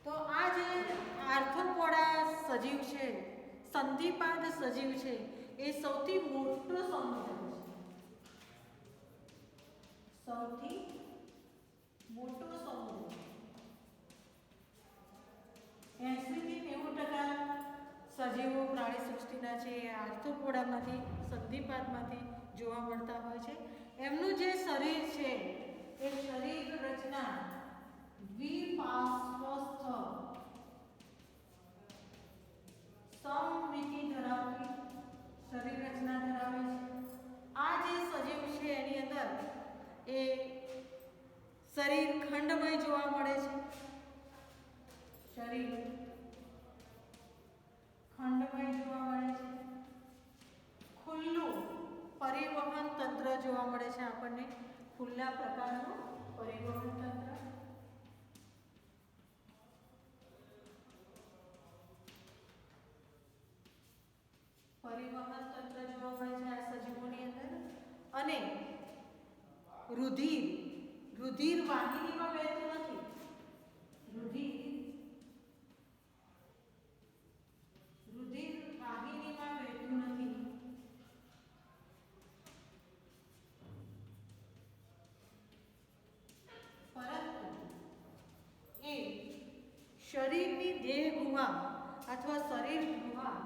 તો આ જે આર્થોપોડા સજીવ છે, સંધિપાદ સજીવ છે, એ સૌથી મોટો સમુદાય છે. સૌથી મોટો સમુદાય 80 થી 90% સજીવો પ્રાણી સૃષ્ટિના છે એ આર્થોપોડામાંથી, સંધિપાદમાંથી જોવા મળતા હોય છે. એમનું જે શરીર છે એ શરીર રચના દ્વિપાર્શ્વસ્થ સમમિતિ ધરાવતી શરીર રચના ધરાવે છે. આ જે સજીવ છે એની અંદર એ શરીર ખંડમય જોવા મળે છે. શરીર ખંડમય જોવા મળે છે. ખુલ્લું પરિવહન તંત્ર જોવા મળે છે આપણને, ખુલ્લા પ્રકારનું પરિવહન તંત્ર. પરિવહન તંત્ર જોવા મળે છે આ સજીવોની અંદર. અને રુધિર વાહિનીમાં વહેતું નથી. રુધિર વાહિનીમાં વહેતું નથી. પરંતુ એ શરીરની દેહ ગુહા અથવા શરીર ગુહા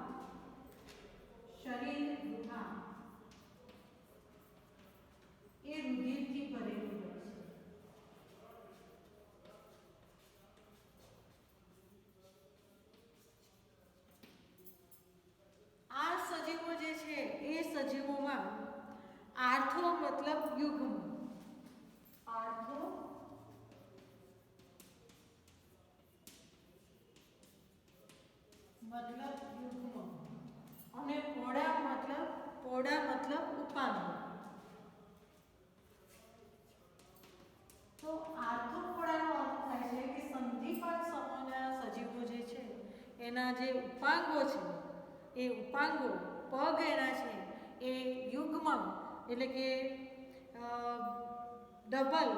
એ રુધિરથી ભરેલું હોય છે. આ સજીવો જે છે એ સજીવોમાં આર્થો મતલબ યુગ્મ, આર્થો મતલબ યુગ્મ અને પોડા મતલબ ઉપાંગ. તો આર્થોપોડાનો અર્થ થાય છે કે સંધિપાદ સમૂહના સજીવો જે છે એના જે ઉપાંગો છે એ ઉપાંગો પગ એના છે એ યુગ્મ એટલે કે ડબલ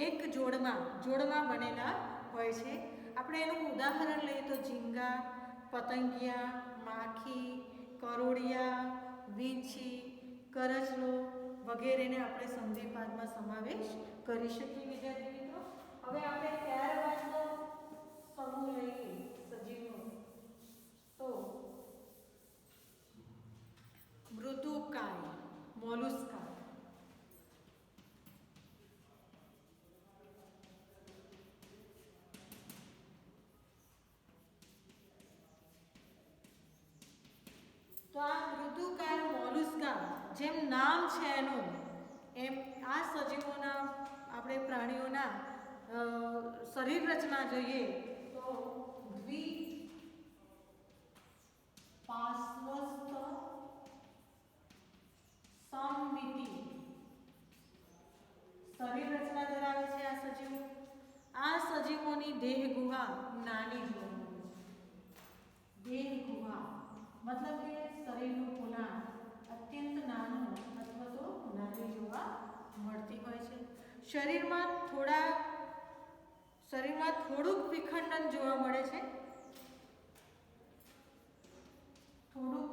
એક જોડમાં બનેલા હોય છે. આપણે એનું ઉદાહરણ લઈએ તો ઝીંગા, પતંગિયા, માખી, કરોળિયા, વીંછી, કરચલો વગેરેને આપણે સંધિપાદમાં સમાવેશ કરી શકીએ વિદ્યાર્થી મિત્રો. હવે આપણે ત્યારબાદનો સમૂહ લઈએ સજીવો, તો મૃદુકાય મોલુસ્કા. તો આ મૃદુકાય મોલુસ્કા જેમ નામ છે એનું એમ આ સજીવોના આપણે પ્રાણીઓના શરીર રચના જોઈએ તો દ્વિપાર્શ્વસ્થ સમમિતિ શરીર રચના ધરાવે છે આ સજીવો. આ સજીવોની દેહ ગુહા નાની જોવા મળે છે. દેહ ગુહા મતલબ કે શરીર શરીરમાં થોડુંક વિખંડન જોવા મળે છે, થોડુંક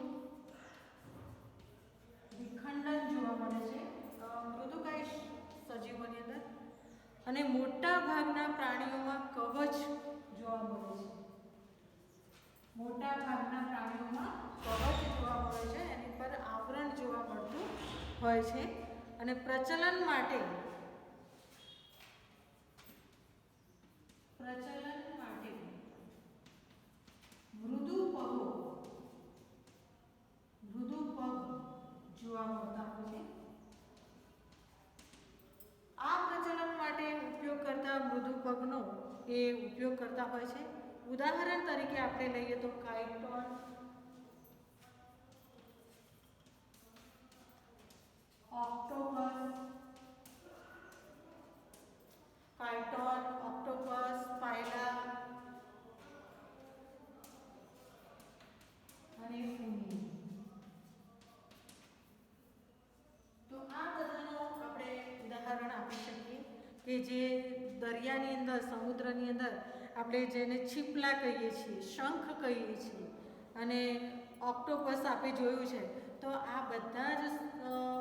વિખંડન જોવા મળે છે મૃદુકાય સજીવોની અંદર, અને મોટા ભાગના પ્રાણીઓમાં કવચ જોવા મળે છે. મોટા ભાગના પ્રાણીઓમાં કવચ જોવા મળે છે, એની પર આવરણ જોવા મળતું હોય છે. અને પ્રચલન માટે મૃદુ પગ જોવા મળતા હોય છે. આ પ્રચલન માટે ઉપયોગ કરતા મૃદુ પગનો એ ઉપયોગ કરતા હોય છે. ઉદાહરણ તરીકે આપણે લઈએ તો કાયટોન, ઓક્ટોપસ, પાયલા અને ફૂની. તો આ બધાનો આપણે ઉદાહરણ આપી શકીએ કે જે દરિયાની અંદર, સમુદ્રની અંદર આપણે જેને છીપલા કહીએ છીએ, શંખ કહીએ છીએ, અને ઓક્ટોપસ આપણે જોયું છે. તો આ બધા જ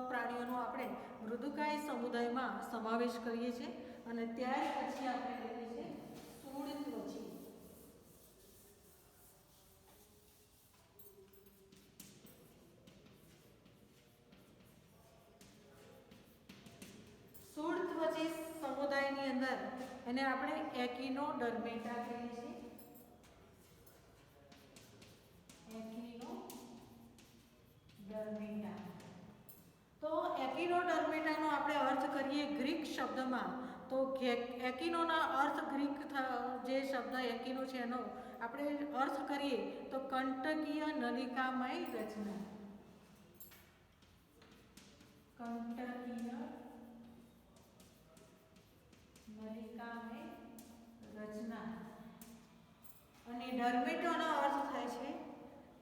પ્રાણીઓનો આપણે મૃદુકાય સમુદાયમાં સમાવેશ કરીએ છીએ. અને ત્યાર પછી આપણે લઈએ છીએ સ્થૂળત્વચી. સ્થૂળત્વચી સમુદાયની અંદર એને આપણે એકિનોડર્મેટા કહીએ છીએ. એકિનોડર્મેટા. તો એકિનોડર્મેટાનો આપણે અર્થ કરીએ ગ્રીક શબ્દમાં, તો એકિનોના અર્થ ગ્રીક જે શબ્દ એકિનો છે એનો આપણે અર્થ કરીએ તો કંટકીય નલિકામય રચના. કંટકીય નલિકામય રચના. અને ડર્મેટોનો અર્થ થાય છે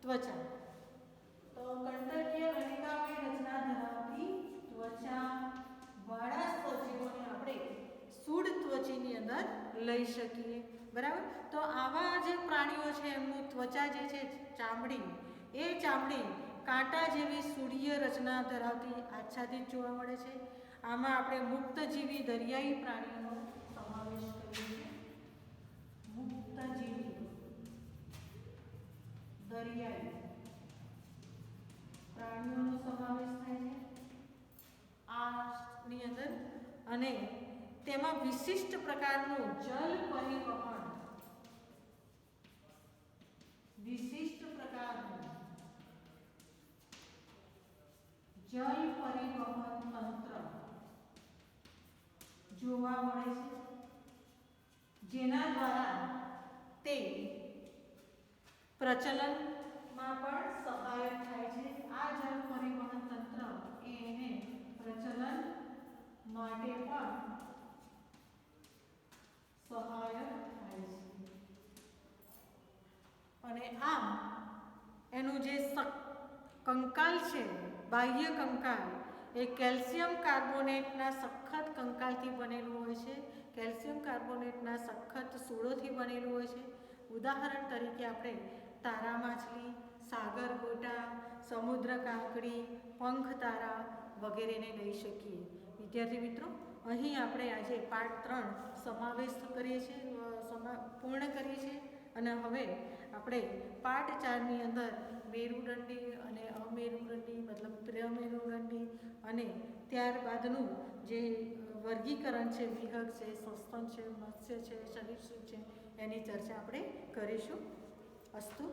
ત્વચા. તો કંટકીય નલિકામય રચના ધરાવતી ત્વચા વાળા સજીવોને આપણે સ્થૂળત્વચીની અંદર લઈ શકીએ. બરાબર. તો આવા જે પ્રાણીઓ છે એમનું ત્વચા જે છે ચામડી, એ ચામડી કાંટા જેવી સૂર્ય રચના ધરાવતી આચ્છાદિત જોવા મળે છે. આમાં આપણે મુક્તજીવી દરિયાઈ પ્રાણીઓનો સમાવેશ કરીએ છીએ. મુક્તજીવી દરિયાઈ પ્રાણીઓનો સમાવેશ થાય છે આની અંદર. અને તેમાં વિશિષ્ટ પ્રકારનું જલ પરિવહન, વિશિષ્ટ પ્રકારનું જલ પરિવહન તંત્ર જોવા મળે છે, જેના દ્વારા તે પ્રચલનમાં પણ સહાયક થાય છે. આ જલ પરિવહન તંત્ર એને પ્રચલન માટે પણ સહાયક થાય છે. અને આમ એનું જે કંકાલ છે, બાહ્ય કંકાલ, એ કેલ્શિયમ કાર્બોનેટના સખત કંકાલથી બનેલું હોય છે. કેલ્શિયમ કાર્બોનેટના સખત સૂળોથી બનેલું હોય છે. ઉદાહરણ તરીકે આપણે તારા માછલી, સાગર ગોટા, સમુદ્ર કાંકડી, પંખ તારા વગેરેને લઈ શકીએ. વિદ્યાર્થી મિત્રો, અહીં આપણે આજે પાઠ 3 સમાવેશ કરીએ છીએ, પૂર્ણ કરીએ છીએ. અને હવે આપણે પાઠ 4ની અંદર મેરુદંડી અને અમેરુદંડી, મતલબ પ્રમેરુદંડી અને ત્યારબાદનું જે વર્ગીકરણ છે, વિહગ છે, સસ્તન છે, મત્સ્ય છે, સરીસૃપ છે, એની ચર્ચા આપણે કરીશું. અસ્તુ.